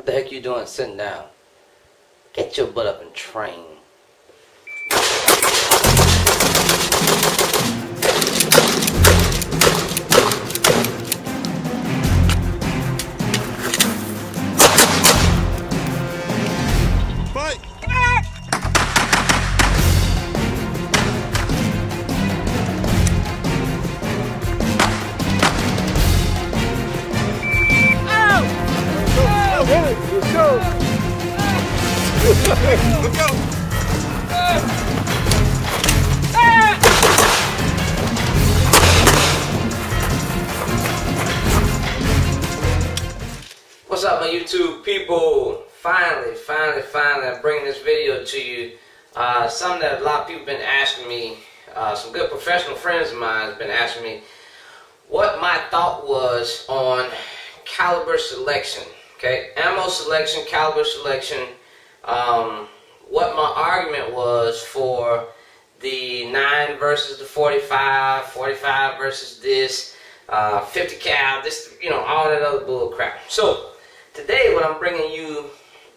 What the heck you doing sitting down? Get your butt up and train. Fight! Let's go! Look out! What's up, my YouTube people? Finally, I'm bringing this video to you. Something that a lot of people have been asking me, some good professional friends of mine have been asking me what my thought was on caliber selection. Okay, ammo selection, caliber selection, what my argument was for the 9 versus the 45, 45 versus this, 50 cal, this, you know, all that other bull crap. So, today what I'm bringing you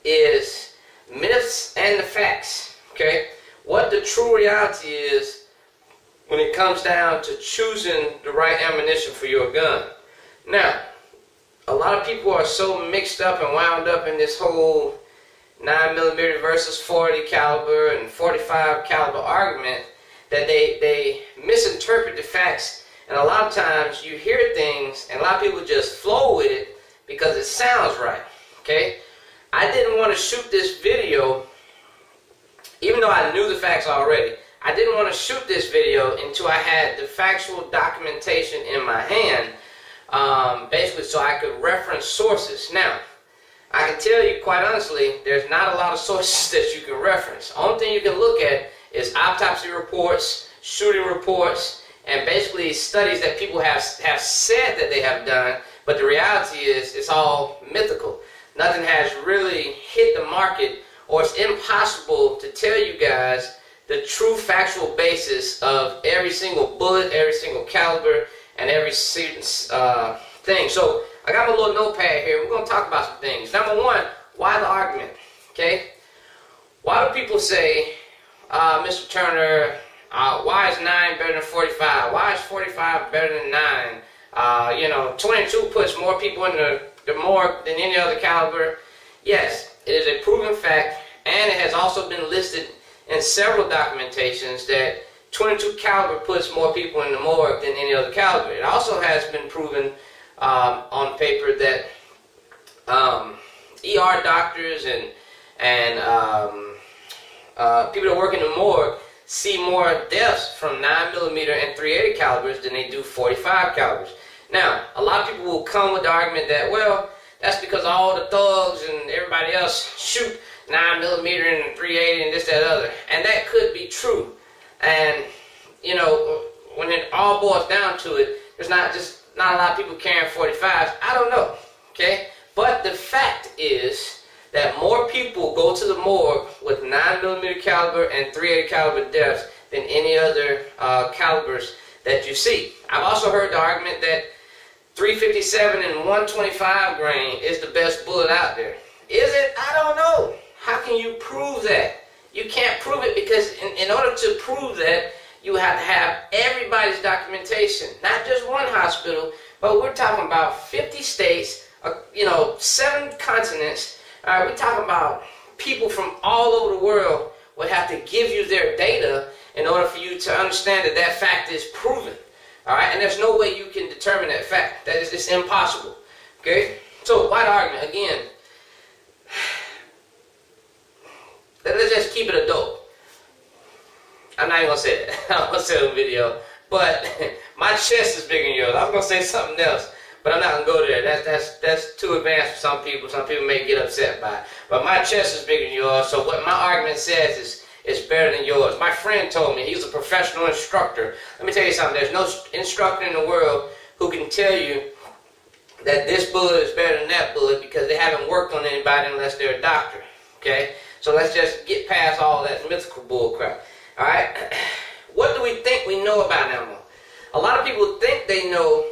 is myths and the facts, okay? What the true reality is when it comes down to choosing the right ammunition for your gun. Now, a lot of people are so mixed up and wound up in this whole 9mm versus 40 caliber and 45 caliber argument that they misinterpret the facts, and a lot of times you hear things and a lot of people just flow with it because it sounds right. Okay, I didn't want to shoot this video even though I knew the facts already. I didn't want to shoot this video until I had the factual documentation in my hand, basically so I could reference sources. Now, I can tell you quite honestly, there's not a lot of sources that you can reference. Only thing you can look at is autopsy reports, shooting reports, and basically studies that people have said that they have done, but the reality is it's all mythical. Nothing has really hit the market, or it's impossible to tell you guys the true factual basis of every single bullet, every single caliber, and every thing. So I got my little notepad here. We're going to talk about some things. Number one, why the argument? Okay? Why do people say, Mr. Turner, why is 9 better than 45? Why is 45 better than 9? You know, 22 puts more people in the morgue than any other caliber. Yes, it is a proven fact, and it has also been listed in several documentations that 22 caliber puts more people in the morgue than any other caliber. It also has been proven on paper that ER doctors and people that work in the morgue see more deaths from 9mm and 380 calibers than they do 45 calibers. Now, a lot of people will come with the argument that, well, that's because all the thugs and everybody else shoot 9mm and 380 and this, that, other. And that could be true. And, you know, when it all boils down to it, there's not a lot of people carrying 45s. I don't know, okay? But the fact is that more people go to the morgue with 9mm caliber and 380 caliber deaths than any other calibers that you see. I've also heard the argument that 357 and 125 grain is the best bullet out there. Is it? I don't know. How can you prove that? You can't prove it because in order to prove that, you have to have everybody's documentation, not just one hospital, but we're talking about 50 states, you know, 7 continents. We're talking about people from all over the world would have to give you their data in order for you to understand that that fact is proven. All right, and there's no way you can determine that fact. That is just impossible. Okay, so why the argument again? Let's just keep it adult. I'm not even gonna say that. I'm gonna say it in the video, but my chest is bigger than yours. I was gonna say something else, but I'm not gonna go there. That's too advanced for some people. Some people may get upset by it. But my chest is bigger than yours, so what my argument says is better than yours. My friend told me, he's a professional instructor. Let me tell you something. There's no instructor in the world who can tell you that this bullet is better than that bullet because they haven't worked on anybody unless they're a doctor. Okay? So let's just get past all that mythical bull crap. Alright? What do we think we know about ammo? A lot of people think they know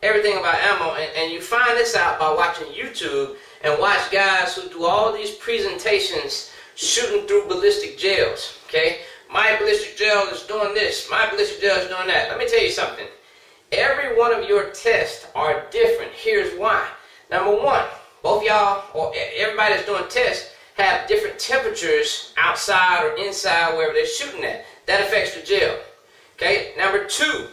everything about ammo, and you find this out by watching YouTube and watch guys who do all these presentations shooting through ballistic gels. Okay? My ballistic gel is doing this. My ballistic gel is doing that. Let me tell you something. Every one of your tests are different. Here's why. Number one, both y'all or everybody that's doing tests have different temperatures outside or inside wherever they're shooting at. That affects the gel. Okay? Number two,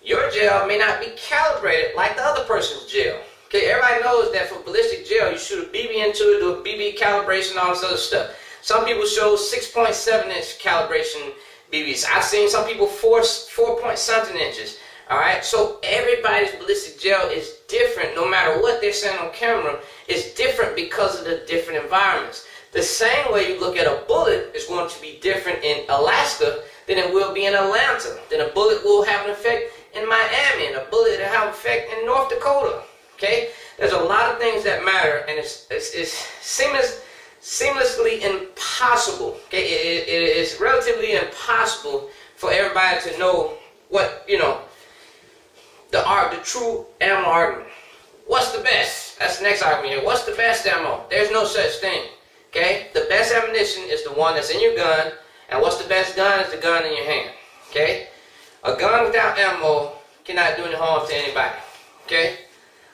your gel may not be calibrated like the other person's gel. Okay? Everybody knows that for ballistic gel, you shoot a BB into it, do a BB calibration, all this other stuff. Some people show 6.7-inch calibration BBs. I've seen some people 4-point-something inches. Alright, so everybody's ballistic gel is different. No matter what they're saying on camera, it's different because of the different environments. The same way you look at a bullet is going to be different in Alaska than it will be in Atlanta. Then a bullet will have an effect in Miami, and a bullet will have an effect in North Dakota. Okay? There's a lot of things that matter, and it's seamlessly impossible. Okay? It is relatively impossible for everybody to know what, the true ammo argument. What's the best? That's the next argument here. What's the best ammo? There's no such thing. Okay? The best ammunition is the one that's in your gun, and what's the best gun is the gun in your hand. Okay? A gun without ammo cannot do any harm to anybody. Okay?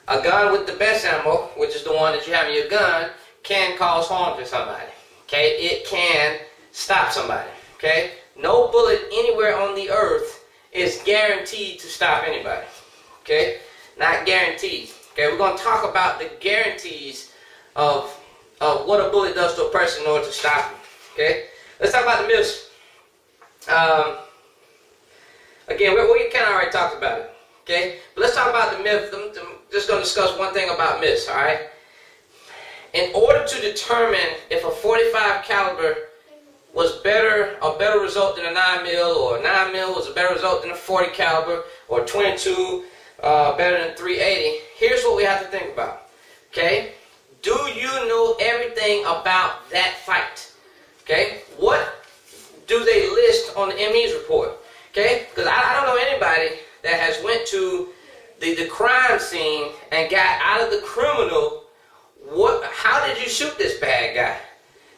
A gun with the best ammo, which is the one that you have in your gun, can cause harm to somebody. Okay? It can stop somebody. Okay? No bullet anywhere on the earth is guaranteed to stop anybody. Okay? Not guaranteed. Okay? We're going to talk about the guarantees of what a bullet does to a person in order to stop them. Okay? Let's talk about the myths. Again, we kind of already talked about it. Okay? But let's talk about the myth. I'm just going to discuss one thing about myths. Alright? In order to determine if a .45 caliber was a better result than a 9mm, or a 9mm was a better result than a .40 caliber, or 22 better than 380, here's what we have to think about. Okay? Do you know everything about that fight? Okay? What do they list on the ME's report? Okay? Because I don't know anybody that has went to the crime scene and got out of the criminal. How did you shoot this bad guy?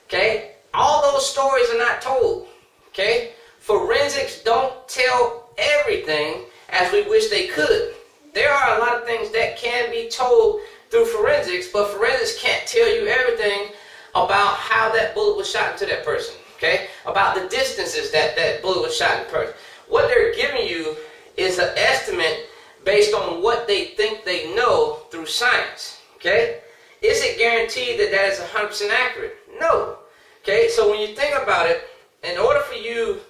Okay? All those stories are not told. Okay? Forensics don't tell everything as we wish they could. There are a lot of things that can be told through forensics, but forensics can't tell you everything about how that bullet was shot into that person. Okay? About the distances that bullet was shot in person. What they're giving you is an estimate based on what they think they know through science. Okay? Is it guaranteed that that is 100% accurate? No. Okay, so when you think about it, in order for you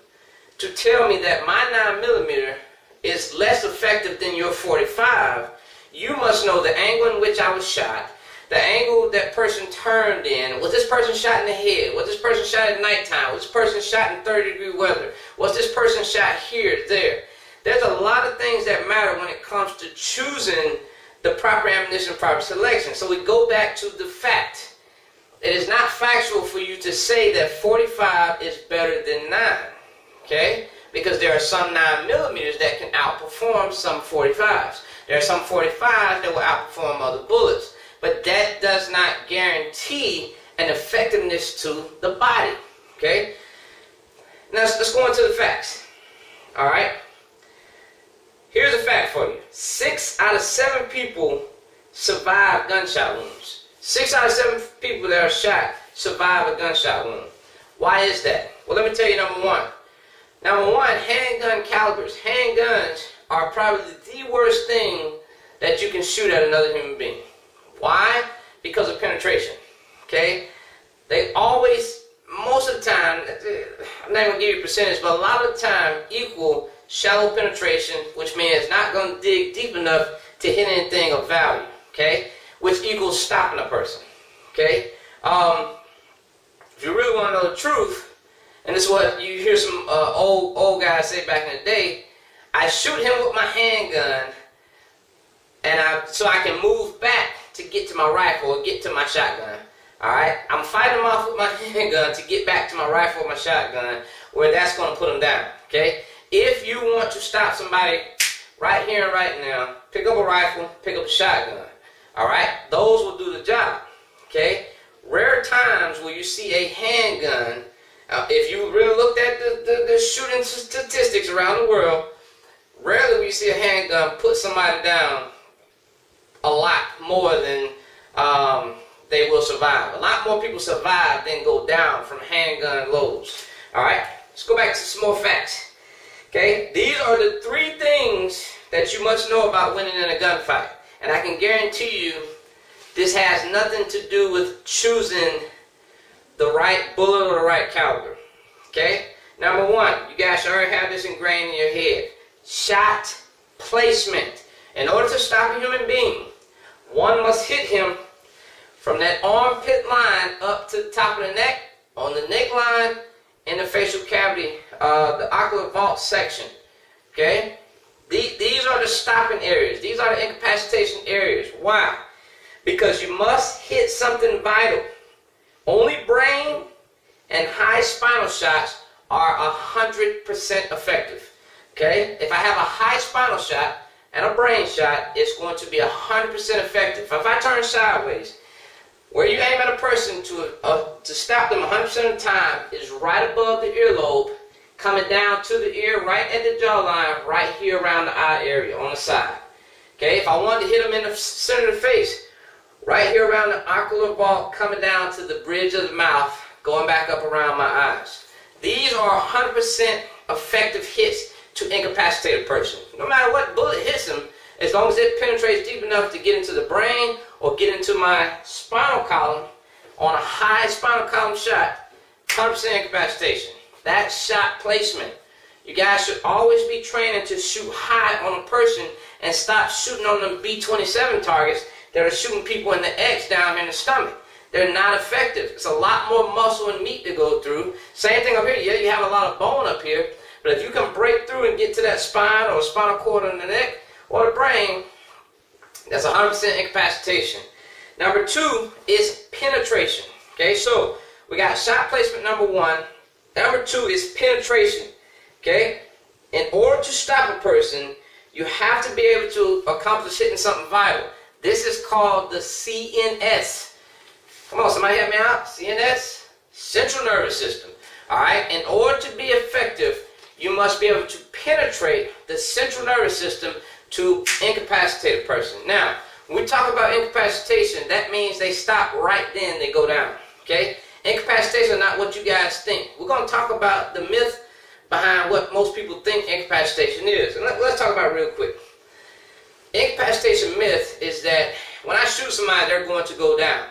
to tell me that my 9mm is less effective than your .45, you must know the angle in which I was shot, the angle that person turned in. Was this person shot in the head? Was this person shot at nighttime? Was this person shot in 30-degree weather? Was this person shot here, there? There's a lot of things that matter when it comes to choosing the proper ammunition, proper selection. So we go back to the fact. It is not factual for you to say that .45 is better than 9. Okay? Because there are some 9mm that can outperform some .45s. There are some .45s that will outperform other bullets. But that does not guarantee an effectiveness to the body. Okay? Now let's go into the facts. Alright? Here's a fact for you. 6 out of 7 people survive gunshot wounds. 6 out of 7 people that are shot survive a gunshot wound. Why is that? Well, let me tell you number one. Number one, handgun calibers. Handguns are probably the worst thing that you can shoot at another human being. Why? Because of penetration. Okay? They always, most of the time, I'm not going to give you a percentage, but a lot of the time equal shallow penetration, which means it's not going to dig deep enough to hit anything of value. Okay? Which equals stopping a person. Okay? If you really want to know the truth, and this is what you hear some old guys say back in the day, I shoot him with my handgun, and so I can move back to get to my rifle or get to my shotgun. Alright? I'm fighting him off with my handgun to get back to my rifle or my shotgun, where that's going to put him down. Okay? If you want to stop somebody right here and right now, pick up a rifle, pick up a shotgun. All right, those will do the job. Okay, rare times will you see a handgun. If you really looked at the shooting statistics around the world, rarely will you see a handgun put somebody down a lot more than they will survive. A lot more people survive than go down from handgun loads. All right, let's go back to some more facts. Okay, these are the 3 things that you must know about winning in a gunfight. And I can guarantee you, this has nothing to do with choosing the right bullet or the right caliber. Okay, number 1, you guys should already have this ingrained in your head. Shot placement. In order to stop a human being, one must hit him from that armpit line up to the top of the neck, on the neckline, in the facial cavity, the ocular vault section. Okay? These are the stopping areas. These are the incapacitation areas. Why? Because you must hit something vital. Only brain and high spinal shots are 100% effective. Okay? If I have a high spinal shot and a brain shot, it's going to be 100% effective. If I turn sideways, where you aim at a person to stop them 100% of the time is right above the earlobe, coming down to the ear, right at the jawline, right here around the eye area on the side. Okay, if I wanted to hit them in the center of the face, right here around the ocular vault, coming down to the bridge of the mouth, going back up around my eyes. These are 100% effective hits to incapacitate a person. No matter what bullet hits them, as long as it penetrates deep enough to get into the brain or get into my spinal column, on a high spinal column shot, 100% incapacitation. That's shot placement. You guys should always be training to shoot high on a person and stop shooting on them B-27 targets that are shooting people in the X down in the stomach. They're not effective. It's a lot more muscle and meat to go through. Same thing up here. Yeah, you have a lot of bone up here, but if you can break through and get to that spine or spinal cord in the neck or the brain, that's 100% incapacitation. Number 2 is penetration. Okay, so we got shot placement number 1. Number 2 is penetration. Okay, in order to stop a person, you have to be able to accomplish hitting something vital. This is called the CNS. Come on, somebody help me out. CNS, central nervous system. All right, in order to be effective, you must be able to penetrate the central nervous system to incapacitate a person. Now, when we talk about incapacitation, that means they stop right then, they go down. Okay? Incapacitation is not what you guys think. We're going to talk about the myth behind what most people think incapacitation is. And let's talk about it real quick. Incapacitation myth is that when I shoot somebody, they're going to go down.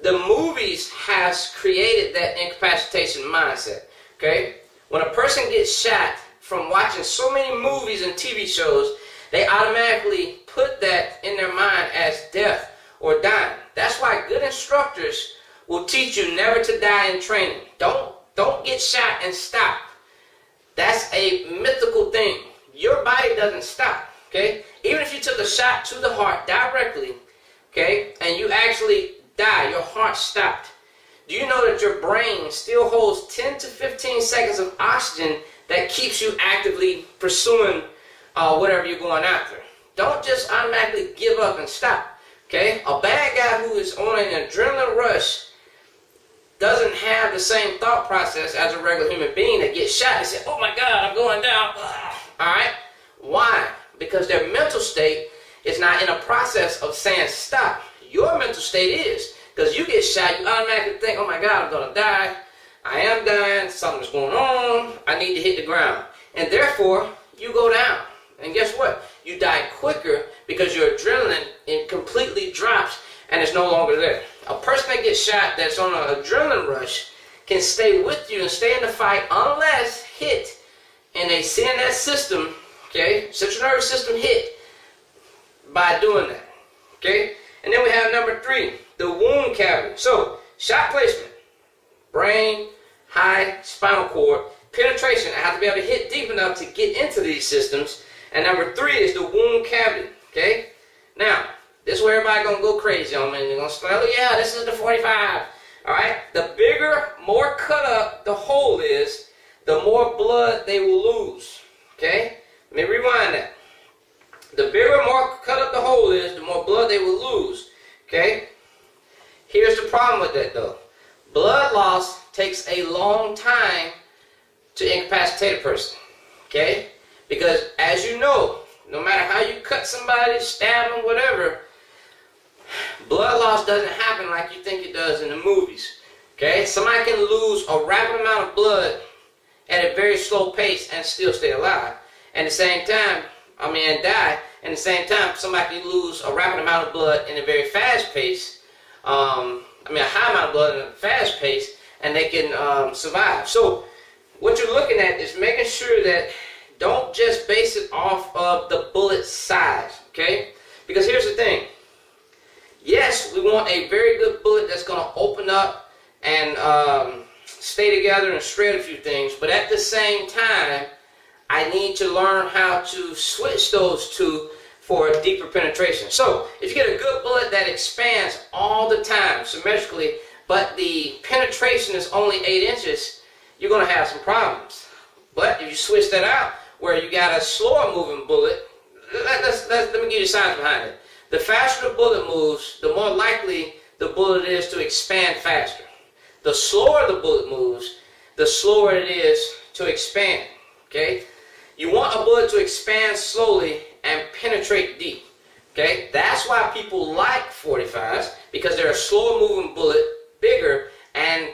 The movies has created that incapacitation mindset. Okay? When a person gets shot from watching so many movies and TV shows, they automatically put that in their mind as death or dying. That's why good instructors will teach you never to die in training. Don't get shot and stop. That's a mythical thing. Your body doesn't stop. Okay? Even if you took a shot to the heart directly, okay, and you actually die, your heart stopped. Do you know that your brain still holds 10 to 15 seconds of oxygen that keeps you actively pursuing whatever you're going after? Don't just automatically give up and stop. Okay? A bad guy who is on an adrenaline rush doesn't have the same thought process as a regular human being that gets shot and says, oh my God, I'm going down. Alright? Why? Because their mental state is not in a process of saying stop. Your mental state is. Because you get shot, you automatically think, oh my God, I'm going to die. I am dying. Something's going on. I need to hit the ground. And therefore, you go down. And guess what? You die quicker because your adrenaline completely drops and it's no longer there. A person that gets shot that's on an adrenaline rush can stay with you and stay in the fight unless hit in a CNS system, okay, central nervous system hit by doing that. Okay? And then we have number 3, the wound cavity. So, shot placement, brain, high spinal cord, penetration. I have to be able to hit deep enough to get into these systems. And number 3 is the wound cavity. Okay? Now, this is where everybody gonna go crazy on me. They're gonna say, oh yeah, this is the 45. Alright? The bigger, more cut up the hole is, the more blood they will lose. Okay? Let me rewind that. The bigger, more cut up the hole is, the more blood they will lose. Okay? Here's the problem with that though. Blood loss takes a long time to incapacitate a person. Okay? Because as you know, no matter how you cut somebody, stab them, whatever, blood loss doesn't happen like you think it does in the movies. Okay? Somebody can lose a rapid amount of blood at a very slow pace and still stay alive. And at the same time, and die. And at the same time, somebody can lose a rapid amount of blood in a very fast pace. A high amount of blood in a fast pace, and they can survive. So what you're looking at is making sure that don't just base it off of the bullet size, okay? Because here's the thing. Yes, we want a very good bullet that's going to open up and stay together and shred a few things, but at the same time, I need to learn how to switch those two for a deeper penetration. So, if you get a good bullet that expands all the time symmetrically, but the penetration is only 8 inches, you're going to have some problems. But if you switch that out, where you got a slower moving bullet, let me give you science behind it. The faster the bullet moves, the more likely the bullet is to expand faster. The slower the bullet moves, the slower it is to expand. Okay? You want a bullet to expand slowly and penetrate deep. Okay? That's why people like 45s, because they're a slower moving bullet, bigger, and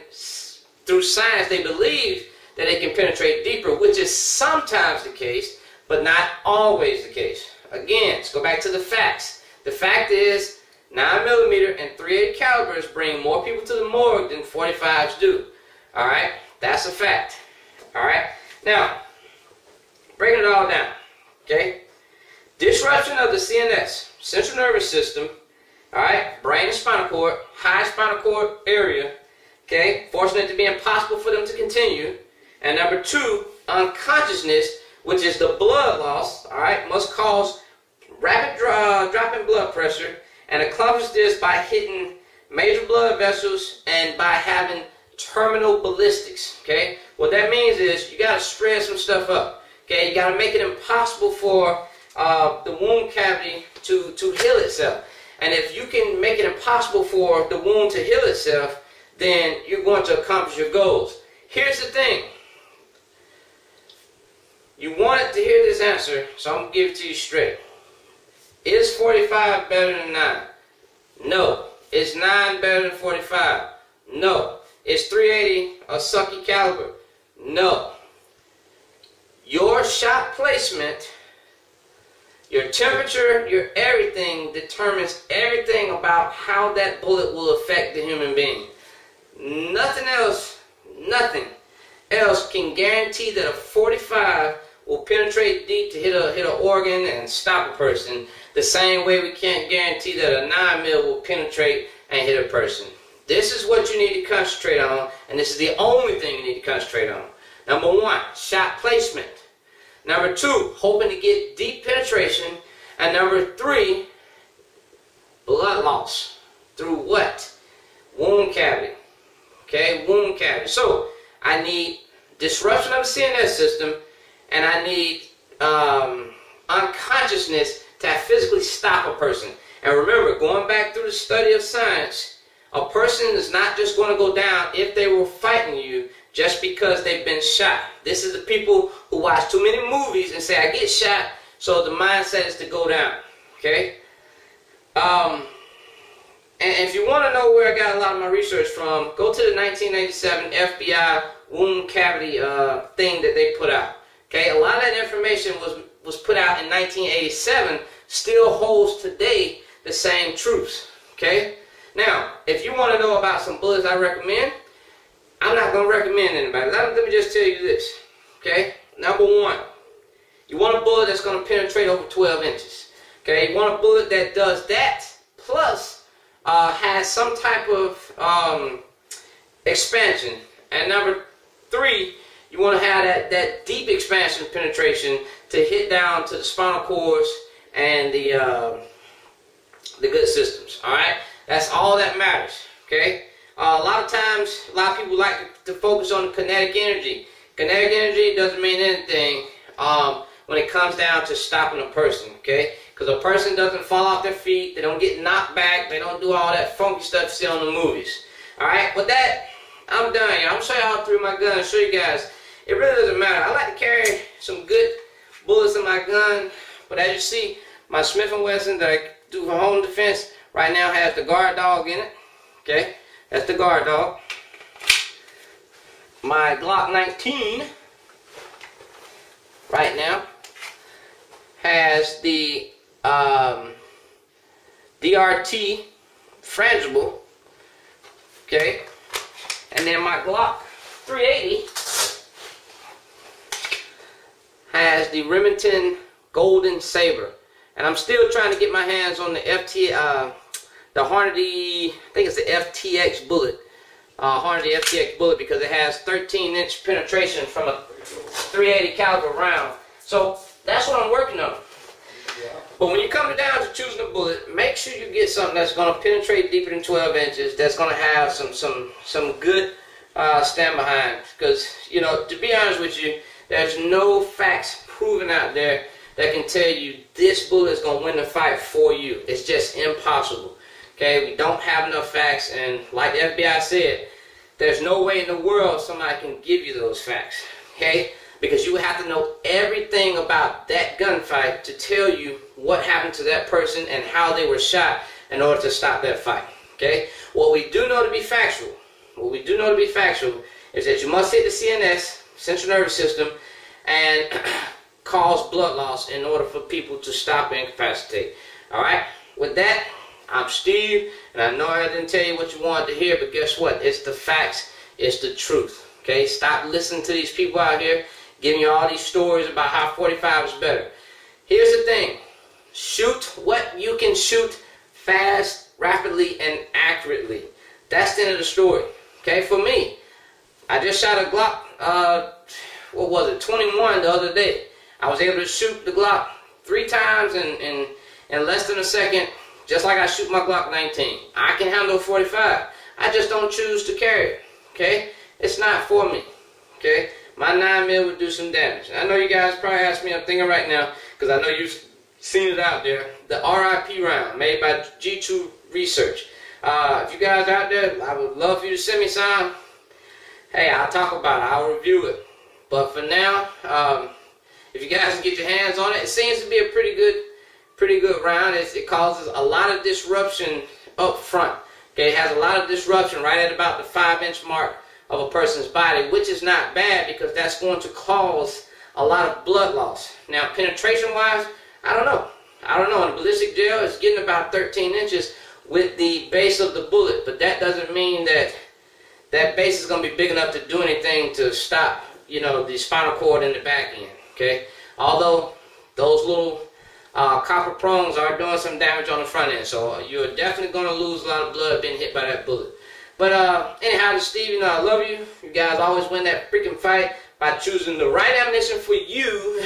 through science they believe that they can penetrate deeper, which is sometimes the case, but not always the case. Again, let's go back to the facts. The fact is 9mm and .380 calibers bring more people to the morgue than 45s do. Alright? That's a fact. Alright? Now, breaking it all down. Okay? Disruption of the CNS, central nervous system, alright, brain and spinal cord, high spinal cord area, okay, forcing it to be impossible for them to continue. And number 2, unconsciousness, which is the blood loss, alright, must cause rapid drop in blood pressure, and accomplish this by hitting major blood vessels and by having terminal ballistics. Okay, what that means is you got to spread some stuff up. Okay, you got to make it impossible for the wound cavity to heal itself. And if you can make it impossible for the wound to heal itself, then you're going to accomplish your goals. Here's the thing. You wanted to hear this answer, so I'm going to give it to you straight. Is 45 better than 9? No. Is 9 better than 45? No. Is 380 a sucky caliber? No. Your shot placement, your temperature, your everything determines everything about how that bullet will affect the human being. Nothing else can guarantee that a 45 will penetrate deep to hit an organ and stop a person, the same way we can't guarantee that a 9mm will penetrate and hit a person. This is what you need to concentrate on, and this is the only thing you need to concentrate on. Number 1, shot placement. Number 2, hoping to get deep penetration. And number 3, blood loss. Through what? Wound cavity. Okay, wound cavity. So, I need disruption of the CNS system, and I need unconsciousness to physically stop a person. And remember, going back through the study of science, a person is not just going to go down if they were fighting you just because they've been shot. This is the people who watch too many movies and say, I get shot, so the mindset is to go down. Okay? And if you want to know where I got a lot of my research from, go to the 1987 FBI wound cavity thing that they put out. Okay? A lot of that information was put out in 1987, still holds today the same truths. Okay? Now, if you want to know about some bullets I recommend, I'm not going to recommend anybody. Let me just tell you this. Okay? Number 1, you want a bullet that's going to penetrate over 12 inches. Okay? You want a bullet that does that, plus has some type of expansion. And number 3, you want to have that deep expansion penetration to hit down to the spinal cords and the good systems. Alright? That's all that matters. Okay? A lot of times, a lot of people like to focus on kinetic energy. Kinetic energy doesn't mean anything when it comes down to stopping a person. Okay? because a person doesn't fall off their feet, they don't get knocked back, they don't do all that funky stuff you see on the movies. Alright, with that, I'm done, y'all. I'm going to show y'all through my gun and show you guys. It really doesn't matter. I like to carry some good bullets in my gun, but as you see, my Smith & Wesson that I do for home defense right now has the guard dog in it. Okay, that's the guard dog. My Glock 19 right now has the DRT frangible. Okay, and then my Glock 380 has the Remington Golden Saber, and I'm still trying to get my hands on the the Hornady, I think it's the FTX bullet, Hornady FTX bullet, because it has 13-inch penetration from a 380 caliber round. So that's what I'm working on. But when you come down to choosing a bullet, make sure you get something that's going to penetrate deeper than 12 inches. That's going to have some good stand behind. Because, you know, to be honest with you, there's no facts proven out there that can tell you this bullet is going to win the fight for you. It's just impossible. Okay, we don't have enough facts, and like the FBI said, there's no way in the world somebody can give you those facts. Okay, because you would have to know everything about that gunfight to tell you what happened to that person and how they were shot in order to stop that fight. Okay, what we do know to be factual, is that you must hit the CNS, central nervous system, and cause blood loss in order for people to stop and incapacitate. Alright, with that, I'm Steve, and I know I didn't tell you what you wanted to hear, but guess what? It's the facts, it's the truth. Okay, stop listening to these people out here giving you all these stories about how 45 is better. Here's the thing, shoot what you can shoot fast, rapidly, and accurately. That's the end of the story. Okay, for me, I just shot a Glock, what was it, 21 the other day. I was able to shoot the Glock 3 times in less than a second, just like I shoot my Glock 19. I can handle 45. I just don't choose to carry it. Okay? It's not for me. Okay? My 9mm would do some damage. I know you guys probably ask me, I'm thinking right now, because I know you've seen it out there, the RIP round made by G2 Research. If you guys out there, I would love for you to send me some. Hey, I'll talk about it. I'll review it. But for now, if you guys can get your hands on it, it seems to be a pretty good round. It causes a lot of disruption up front. Okay, it has a lot of disruption right at about the 5-inch mark of a person's body, which is not bad because that's going to cause a lot of blood loss. Now, penetration-wise, I don't know. In a ballistic gel, it's getting about 13 inches with the base of the bullet, but that doesn't mean that that base is going to be big enough to do anything to stop, you know, the spinal cord in the back end. Okay, although those little copper prongs are doing some damage on the front end, so you're definitely going to lose a lot of blood being hit by that bullet. But anyhow, this is Steve. You know I love you. You guys always win that freaking fight by choosing the right ammunition for you,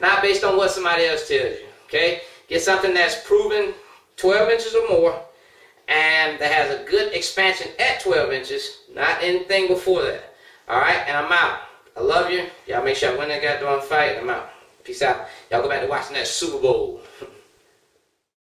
not based on what somebody else tells you. Okay, get something that's proven 12 inches or more, and that has a good expansion at 12 inches, not anything before that. All right, and I'm out. I love you. Y'all make sure I win that goddamn fight. I'm out. Peace out. Y'all go back to watching that Super Bowl.